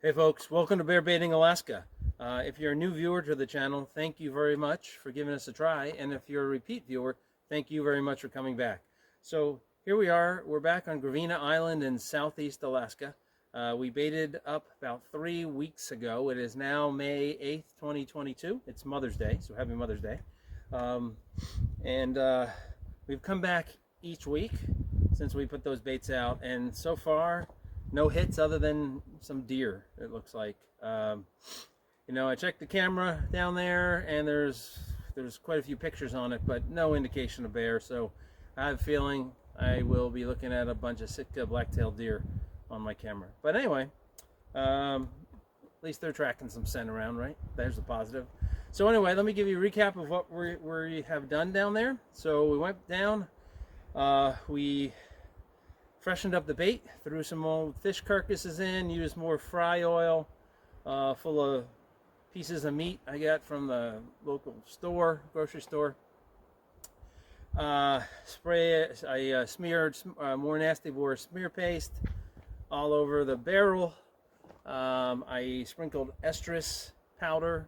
Hey folks, welcome to Bear Baiting Alaska. If you're a new viewer to the channel, thank you very much for giving us a try. And if you're a repeat viewer, thank you very much for coming back. So here we are, we're back on Gravina Island in southeast Alaska. We baited up about 3 weeks ago. It is now May 8th, 2022. It's Mother's Day, so happy Mother's Day. We've come back each week since we put those baits out, and so far, no hits other than some deer, it looks like. I checked the camera down there and there's quite a few pictures on it, but no indication of bear. So I have a feeling I will be looking at a bunch of sick-tailed black-tailed deer on my camera. But anyway, at least they're tracking some scent around, right? There's a positive. So anyway, let me give you a recap of what we have done down there. So we went down, we freshened up the bait, threw some old fish carcasses in, used more fry oil full of pieces of meat I got from the local store, grocery store. I smeared more Nasty Boar smear paste all over the barrel. I sprinkled estrus powder,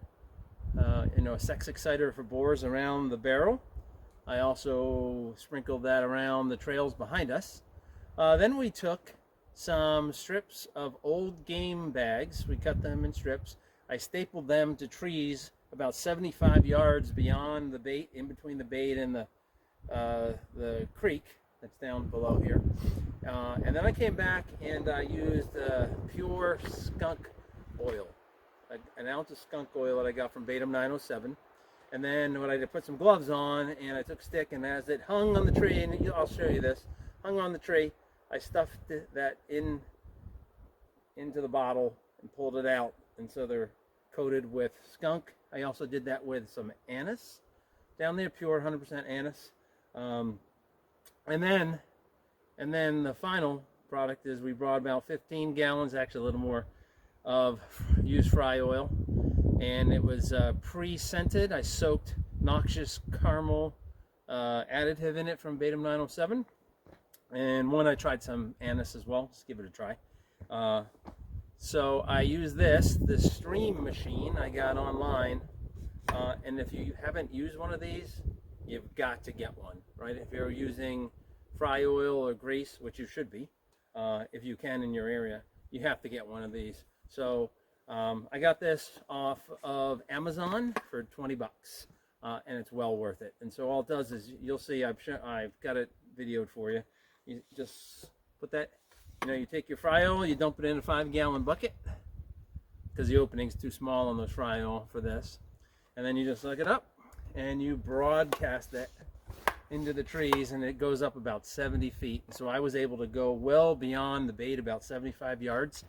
a sex exciter for boars around the barrel. I also sprinkled that around the trails behind us. Then we took some strips of old game bags. We cut them in strips. I stapled them to trees about 75 yards beyond the bait, in between the bait and the creek that's down below here. And then I came back and I used pure skunk oil, an ounce of skunk oil that I got from Baitum 907. And then what I did, put some gloves on, and I took a stick, and as it hung on the tree, and I'll show you this, hung on the tree, I stuffed that into the bottle and pulled it out, and so they're coated with skunk. I also did that with some anise down there, pure 100% anise. And then the final product is we brought about 15 gallons, actually a little more, of used fry oil, and it was pre-scented. I soaked noxious caramel additive in it from Baitum 907. And I tried some anise as well. Just give it a try. So I use this stream machine I got online. And if you haven't used one of these, you've got to get one, right? If you're using fry oil or grease, which you should be, if you can in your area, you have to get one of these. So I got this off of Amazon for 20 bucks, and it's well worth it. And so all it does is, you'll see, I've got it videoed for you. You just put that, you take your fry oil, you dump it in a 5-gallon bucket, because the opening's too small on the fry oil for this. And then you just suck it up, and you broadcast it into the trees, and it goes up about 70 feet. So I was able to go well beyond the bait, about 75 yards,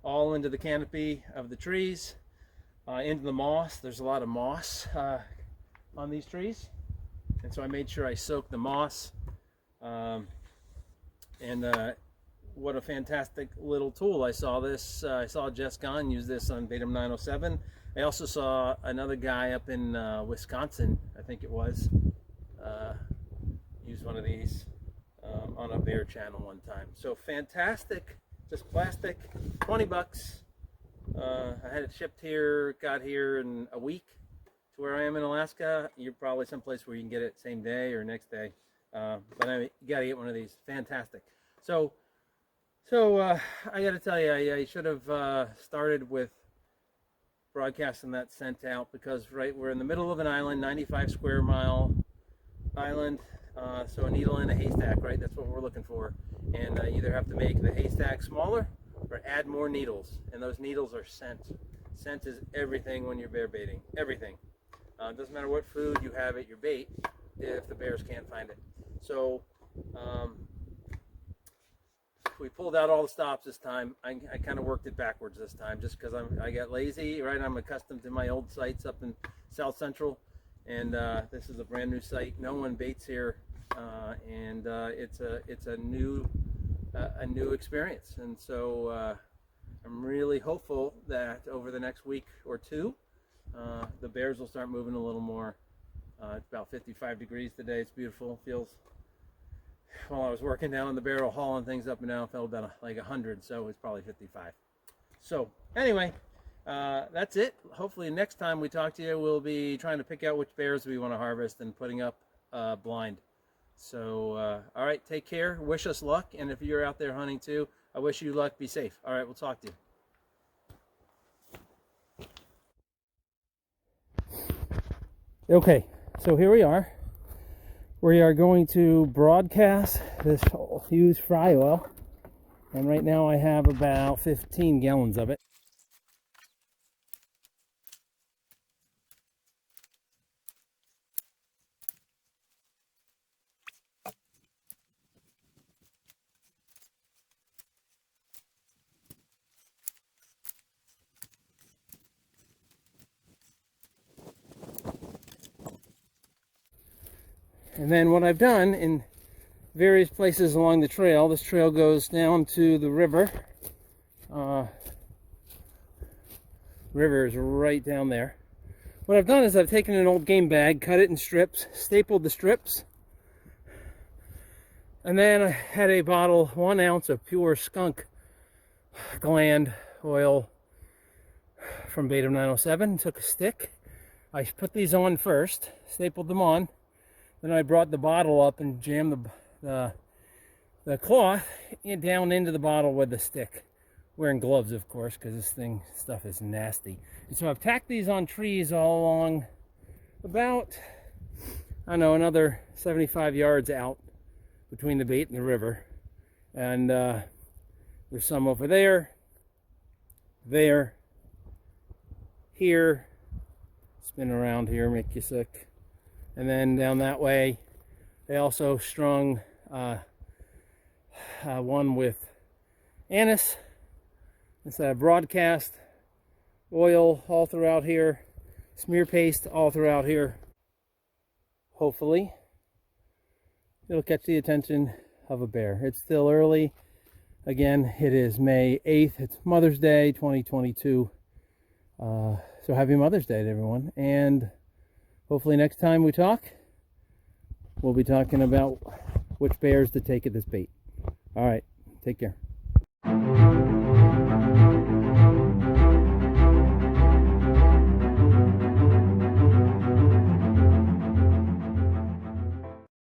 all into the canopy of the trees, into the moss. There's a lot of moss on these trees. And so I made sure I soaked the moss. What a fantastic little tool. I saw Jess Gahn use this on Baitum 907. I also saw another guy up in Wisconsin, I think it was, use one of these on a bear channel one time. So fantastic, just plastic, 20 bucks. I had it shipped here, got here in a week to where I am in Alaska. You're probably someplace where you can get it same day or next day. But you gotta get one of these. Fantastic. So I gotta tell you, I should have started with broadcasting that scent out, because we're in the middle of an island, 95 square mile island. So a needle in a haystack, right? That's what we're looking for. And either have to make the haystack smaller or add more needles. And those needles are scent. Scent is everything when you're bear baiting. Everything. It doesn't matter what food you have at your bait if the bears can't find it. So we pulled out all the stops this time. I kind of worked it backwards this time, just because I got lazy, right? I'm accustomed to my old sites up in South Central, and this is a brand new site. No one baits here, and it's a new experience. And so I'm really hopeful that over the next week or two, the bears will start moving a little more. It's about 55 degrees today. It's beautiful. Feels, while I was working down on the barrel hauling things up and down, it felt about like 100, so it's probably 55. So anyway, that's it. Hopefully next time we talk to you, we'll be trying to pick out which bears we want to harvest and putting up blind. So, all right, take care. Wish us luck. And if you're out there hunting too, I wish you luck. Be safe. All right, we'll talk to you. Okay, so here we are. We are going to broadcast this used fry oil. And right now I have about 15 gallons of it. And then what I've done in various places along the trail, this trail goes down to the river. River is right down there. What I've done is I've taken an old game bag, cut it in strips, stapled the strips, and then I had a bottle, 1 ounce of pure skunk gland oil from Beta 907, took a stick. I put these on first, stapled them on. Then I brought the bottle up and jammed the cloth down into the bottle with the stick. Wearing gloves, of course, because this stuff is nasty. And so I've tacked these on trees all along about, I don't know, another 75 yards out between the bait and the river. And there's some over there, here, spin around here, make you sick. And then down that way, they also strung one with anise. It's a broadcast oil all throughout here, smear paste all throughout here. Hopefully, it'll catch the attention of a bear. It's still early. Again, it is May 8th. It's Mother's Day 2022. So happy Mother's Day to everyone. And hopefully next time we talk, we'll be talking about which bears to take at this bait. All right, take care.